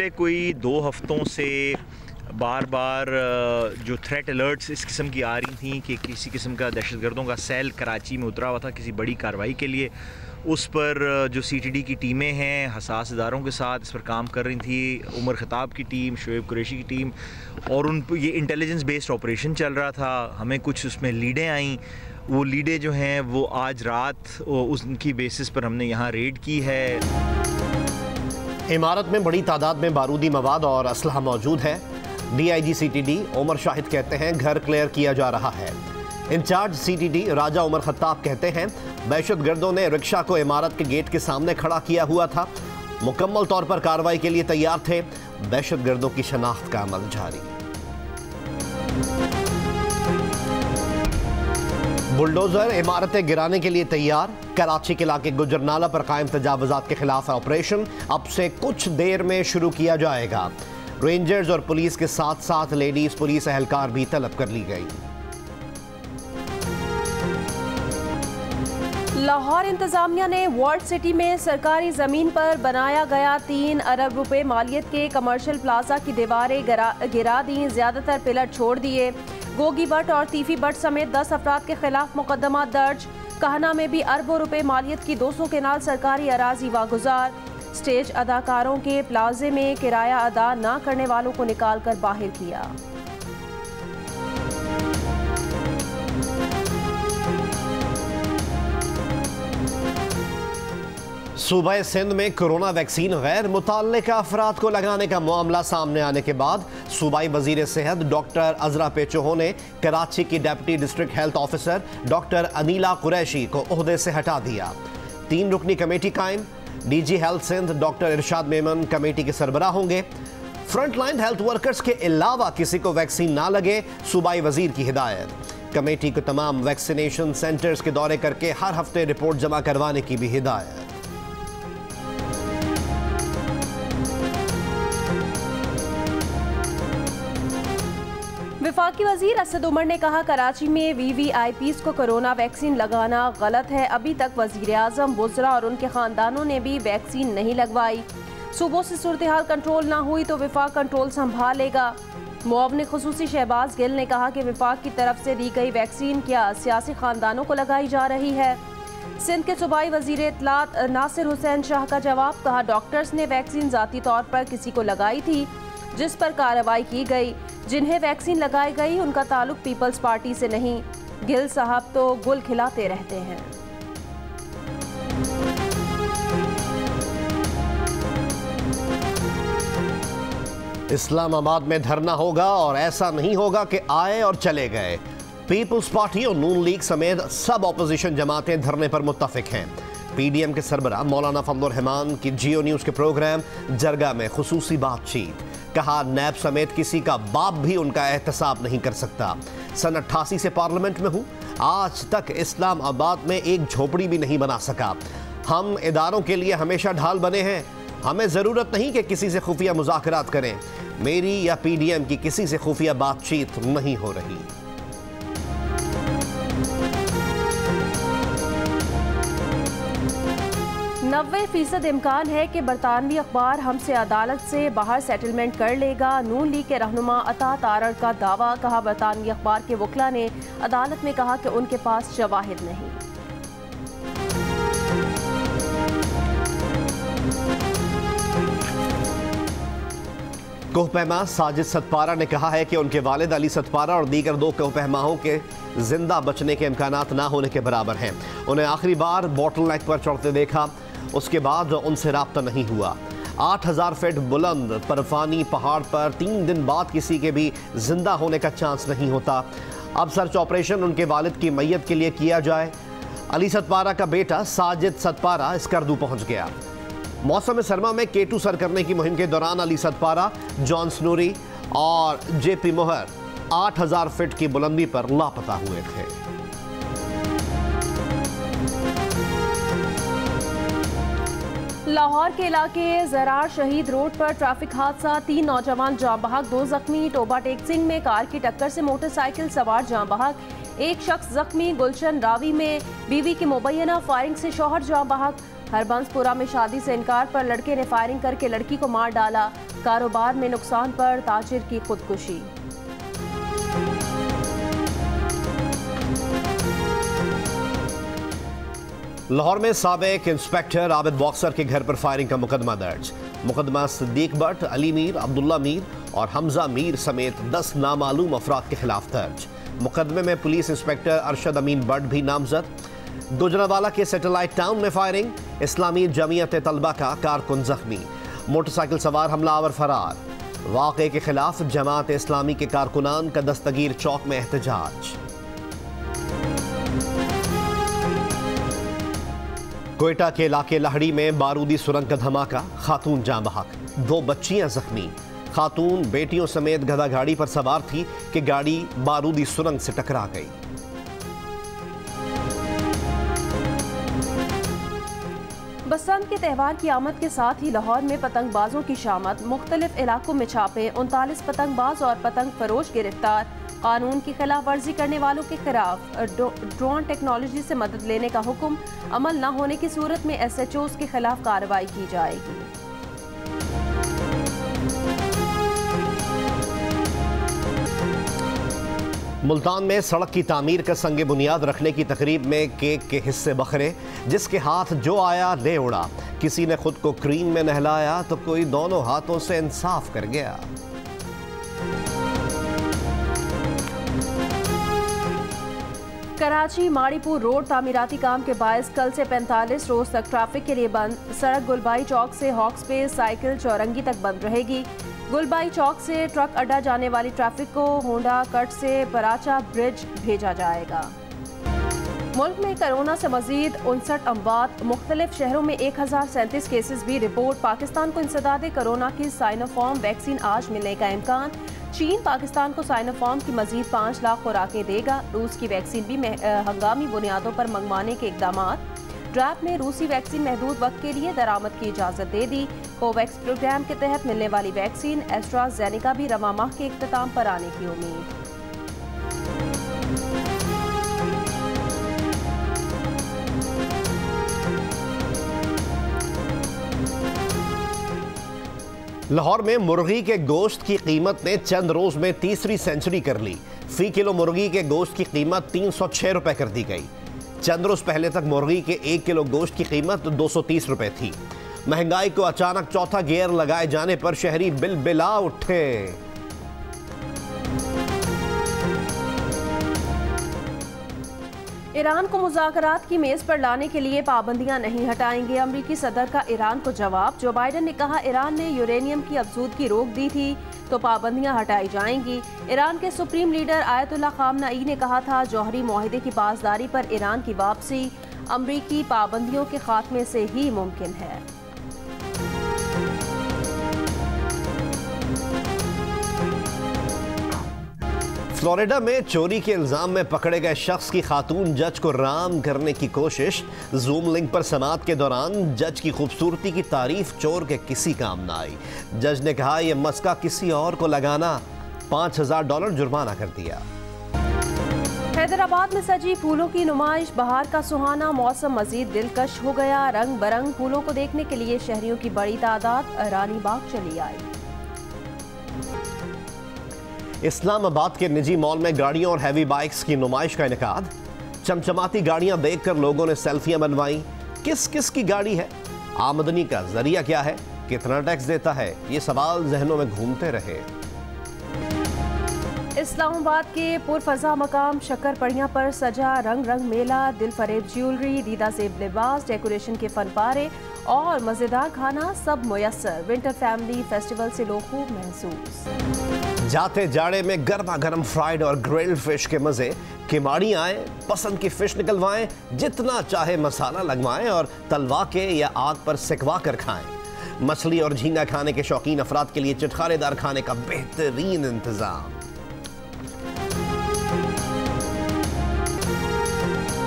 पिछले कोई 2 हफ्तों से बार बार जो थ्रेट अलर्ट्स इस किस्म की आ रही थी कि किसी किस्म का दहशतगर्दों का सेल कराची में उतरा हुआ था किसी बड़ी कार्रवाई के लिए, उस पर जो CTD की टीमें हैं हसास इदारों के साथ इस पर काम कर रही थी। उमर ख़ताब की टीम, शोएब कुरैशी की टीम, और ये इंटेलिजेंस बेस्ड ऑपरेशन चल रहा था। हमें कुछ उसमें लीडें आईं, वो लीडें जो हैं वो आज रात उनकी बेसिस पर हमने यहाँ रेड की है। इमारत में बड़ी तादाद में बारूदी मवाद और असलहा मौजूद है। DIG CTD उमर शाहिद कहते हैं घर क्लियर किया जा रहा है। इंचार्ज CTD राजा उमर खत्ताब कहते हैं दहशतगर्दों ने रिक्शा को इमारत के गेट के सामने खड़ा किया हुआ था, मुकम्मल तौर पर कार्रवाई के लिए तैयार थे। दहशतगर्दों की शनाख्त का अमल जारी। बुलडोजर इमारतें गिराने के लिए तैयार। कराची के इलाके गुजरनाला पर कायम तजावुजात के खिलाफ ऑपरेशन अब से कुछ देर में शुरू किया जाएगा। रेंजर्स और पुलिस के साथ साथ लेडीज पुलिस एहलकार भी तलब कर ली गई। लाहौर इंतजामिया ने वर्ल्ड सिटी में सरकारी जमीन पर बनाया गया 3 अरब रुपए मालियत के कमर्शियल प्लाजा की दीवारें गिरा दी, ज्यादातर पिलर छोड़ दिए। गोगी भट्ट और तीफी भट्ट समेत 10 अफराद के खिलाफ मुकदमा दर्ज। कहना में भी अरबों रुपए मालियत की 200 केनाल सरकारी अराजी वागुजार। स्टेज अदाकारों के प्लाजे में किराया अदा न करने वालों को निकाल कर बाहर किया। सूबा सिंध में कोरोना वैक्सीन गैर मुतल्लिका अफराद को लगाने का मामला सामने आने के बाद सूबाई वजीर सेहत डॉक्टर अजरा पेचोहो ने कराची की deputy district health officer doctor Anila Qureshi को ओहदे से हटा दिया। 3 रुकनी कमेटी कायम। DG हेल्थ सिंध डॉक्टर इरशाद मेमन कमेटी के सरबराह होंगे। फ्रंटलाइन हेल्थ वर्कर्स के अलावा किसी को वैक्सीन ना लगे, सूबाई वजीर की हिदायत। कमेटी को तमाम वैक्सीनेशन सेंटर्स के दौरे करके हर हफ्ते रिपोर्ट जमा करवाने की भी हिदायत। वफाकी वजीर असद उमर ने कहा कराची में VVIPs को कोरोना वैक्सीन लगाना गलत है। अभी तक वजीर आजम, वुज़रा और उनके खानदानों ने भी वैक्सीन नहीं लगवाई। सूबों से सूरत हाल कंट्रोल ना हुई तो विफाक कंट्रोल संभालेगा। मुआवने खुसूसी शहबाज गिल ने कहा कि विफाक की तरफ से दी गई वैक्सीन क्या सियासी खानदानों को लगाई जा रही है। सिंध के सूबाई वजीर इत्तलात नासिर हुसैन शाह का जवाब, कहा डॉक्टर्स ने वैक्सीन जाती तौर पर किसी को लगाई थी जिस पर कार्रवाई की गई। जिन्हें वैक्सीन लगाई गई उनका ताल्लुक पीपल्स पार्टी से नहीं। गिल साहब तो गुल खिलाते रहते हैं। इस्लामाबाद में धरना होगा और ऐसा नहीं होगा कि आए और चले गए। पीपल्स पार्टी और नून लीग समेत सब ऑपोजिशन जमातें धरने पर मुत्तफिक हैं। PDM के सरबराह मौलाना फजलुर रहमान की जियो न्यूज़ के प्रोग्राम जरगा में खुसूसी बातचीत। कहा नैब समेत किसी का बाप भी उनका एहतसाब नहीं कर सकता। सन 88 से पार्लियामेंट में हूँ, आज तक इस्लामाबाद में एक झोपड़ी भी नहीं बना सका। हम इदारों के लिए हमेशा ढाल बने हैं। हमें ज़रूरत नहीं कि किसी से खुफिया मुज़ाकरात करें। मेरी या PDM की किसी से खुफिया बातचीत नहीं हो रही। 90% इम्कान है कि बरतानवी अखबार हमसे अदालत से बाहर सेटलमेंट कर लेगा। नून लीग के रहनुमा अता तारड़ का दावा। कहा बरतानवी अखबार के वकला ने अदालत में कहा कि उनके पास शवाहिद नहीं। कोहपैमा साजिद सतपारा ने कहा है कि उनके वालिद अली सतपारा और दीगर 2 कोहपैमाओं के जिंदा बचने के इम्कानात ना होने के बराबर हैं। उन्हें आखिरी बार बॉटल नेक पर चढ़ते देखा, उसके बाद उनसे राब्ता नहीं हुआ। 8000 फीट बुलंद बर्फानी पहाड़ पर 3 दिन बाद किसी के भी जिंदा होने का चांस नहीं होता। अब सर्च ऑपरेशन उनके वालिद की मैयत के लिए किया जाए। अली सतपारा का बेटा साजिद सतपारा स्कर्दू पहुंच गया। मौसम सरमा में केटू सर करने की मुहिम के दौरान अली सतपारा, जॉन स्नूरी और JP मोहर 8000 फीट की बुलंदी पर लापता हुए थे। लाहौर के इलाके जरार शहीद रोड पर ट्रैफिक हादसा, 3 नौजवान जाँ बहक, 2 जख्मी। टोबा टेक्सिंग में कार की टक्कर से मोटरसाइकिल सवार जाँ बहक, 1 शख्स जख्मी। गुलशन रावी में बीवी की मुबैना फायरिंग से शौहर जाँ बहक। हरबंसपुरा में शादी से इनकार पर लड़के ने फायरिंग करके लड़की को मार डाला। कारोबार में नुकसान पर ताजिर की खुदकुशी। लाहौर में साबिक इंस्पेक्टर आबिद बॉक्सर के घर पर फायरिंग का मुकदमा दर्ज। मुकदमा सिद्दीक भट्ट, अली मीर, अब्दुल्ला मीर और हमजा मीर समेत 10 नामालूम अफराद के खिलाफ दर्ज। मुकदमे में पुलिस इंस्पेक्टर अरशद अमीन भट्ट भी नामजद। गुजरावाला के सैटेलाइट टाउन में फायरिंग, इस्लामी जमीयत तलबा का कारकुन जख्मी, मोटरसाइकिल सवार हमलावर फरार। वाक़े के खिलाफ जमात इस्लामी के कारकुनान का दस्तगीर चौक में एहतजाज। कोयटा के इलाके लहड़ी में बारूदी सुरंग का धमाका, खातून जाँ बहक, 2 बच्चियां जख्मी। खातून बेटियों समेत गधा गाड़ी पर सवार थी कि गाड़ी बारूदी सुरंग से टकरा गई। बसंत के त्यौहार की आमद के साथ ही लाहौर में पतंगबाजों की शामत, मुख्तलिफ इलाकों में छापे, 39 पतंगबाज और पतंग फरोश गिरफ्तार। कानून की खिलाफ वर्जी करने वालों के खिलाफ ड्रोन टेक्नोलॉजी से मदद लेने का हुक्म, अमल न होने की सूरत में SHOs के खिलाफ कार्रवाई की जाएगी। मुल्तान में सड़क की तामीर का संगे बुनियाद रखने की तकरीब में केक के हिस्से बखरे, जिसके हाथ जो आया ले उड़ा। किसी ने खुद को क्रीम में नहलाया तो कोई दोनों हाथों से इंसाफ कर गया। कराची माड़ीपुर रोड तामीराती काम के बायस कल से 45 रोज तक ट्रैफिक के लिए बंद। सड़क गुलबाई चौक से हॉक्स पे साइकिल चौरंगी तक बंद रहेगी। गुलबाई चौक से ट्रक अड्डा जाने वाली ट्रैफिक को होंडा कट से पराचा ब्रिज भेजा जाएगा। मुल्क में कोरोना से मजीद 59 अमवात, मुख्तलिफ शहरों में 1037 केसेस भी रिपोर्ट। पाकिस्तान को इंसदादे कोरोना की साइनोफॉर्म वैक्सीन आज मिलने का इम्कान। चीन पाकिस्तान को साइनोफॉर्म की मजीद 5 लाख खुराकें देगा। रूस की वैक्सीन भी हंगामी बुनियादों पर मंगवाने के इकदाम। ड्रैप ने रूसी वैक्सीन महदूद वक्त के लिए दरामद की इजाज़त दे दी। कोवैक्स प्रोग्राम के तहत मिलने वाली वैक्सीन एस्ट्राजेनेका भी रवा माह के इख्तिताम पर आने की उम्मीद। लाहौर में मुर्गी के गोश्त की कीमत ने चंद रोज में तीसरी सेंचुरी कर ली। फी किलो मुर्गी के गोश्त की कीमत 306 रुपए कर दी गई। चंद रोज पहले तक मुर्गी के 1 किलो गोश्त की कीमत 230 रुपए थी। महंगाई को अचानक चौथा गियर लगाए जाने पर शहरी बिलबिला उठे। ईरान को मुज़ाकरात की मेज पर लाने के लिए पाबंदियां नहीं हटाएंगे, अमरीकी सदर का ईरान को जवाब। जो बाइडन ने कहा ईरान ने यूरेनियम की अफजूदगी रोक दी थी तो पाबंदियां हटाई जाएंगी। ईरान के सुप्रीम लीडर आयतुल्लाह खामनई ने कहा था जौहरी मुआहदे की पासदारी पर ईरान की वापसी अमरीकी पाबंदियों के खात्मे से ही मुमकिन है। फ्लोरिडा में चोरी के इल्जाम में पकड़े गए शख्स की खातून जज को राम करने की कोशिश। जूम लिंक पर समाअत के दौरान जज की खूबसूरती की तारीफ चोर के किसी काम ना आई। जज ने कहा यह मस्का किसी और को लगाना, $5000 जुर्माना कर दिया। हैदराबाद में सजी फूलों की नुमाइश, बहार का सुहाना मौसम मजीद दिलकश हो गया। रंग बरंग फूलों को देखने के लिए शहरियों की बड़ी तादाद रानी बाग चली आई। इस्लामाबाद के निजी मॉल में गाड़ियों और हैवी बाइक्स की नुमाइश का इनेकाद। चमचमाती गाड़ियां देखकर लोगों ने सेल्फियां बनवाई। किस किस की गाड़ी है, आमदनी का जरिया क्या है, कितना टैक्स देता है, ये सवाल जहनों में घूमते रहे। इस्लामाबाद के पुरफजा मकाम शक्करपड़ियाँ पर सजा रंग रंग मेला, दिल फरेब ज्वेलरी, दीदा सेब लिबास, डेकोरेशन के फन पारे और मज़ेदार खाना सब मुयस्सर। विंटर फैमिली फेस्टिवल से लोग खूब महसूस। जाते जाड़े में गर्मा गर्म फ्राइड और ग्रिल्ड फिश के मजे। किमाड़ी आए, पसंद की फिश निकलवाएं, जितना चाहे मसाला लगवाएं और तलवा के या आग पर सिकवा कर खाएं। मछली और झींगा खाने के शौकीन अफराद के लिए चटखारेदार खाने का बेहतरीन इंतजाम।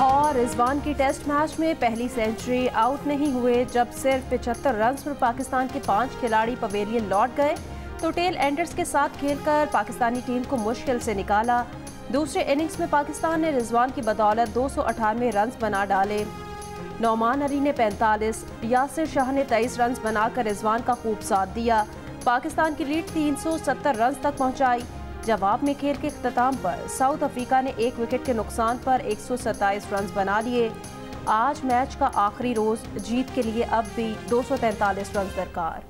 और रिजवान की टेस्ट मैच में पहली सेंचुरी, आउट नहीं हुए। जब सिर्फ 75 रन पर पाकिस्तान के 5 खिलाड़ी पवेलियन लौट गए तो टेल एंडर्स के साथ खेलकर पाकिस्तानी टीम को मुश्किल से निकाला। दूसरे इनिंग्स में पाकिस्तान ने रिजवान की बदौलत 298 रन बना डाले। नौमान अली ने 45, यासिर शाह ने 23 रन बनाकर रिजवान का खूब साथ दिया। पाकिस्तान की लीड 370 रन तक पहुंचाई। जवाब में खेल के इख्तिताम पर साउथ अफ्रीका ने 1 विकेट के नुकसान पर 127 रन बना लिए। आज मैच का आखिरी रोज, जीत के लिए अब भी 243 रन दरकार।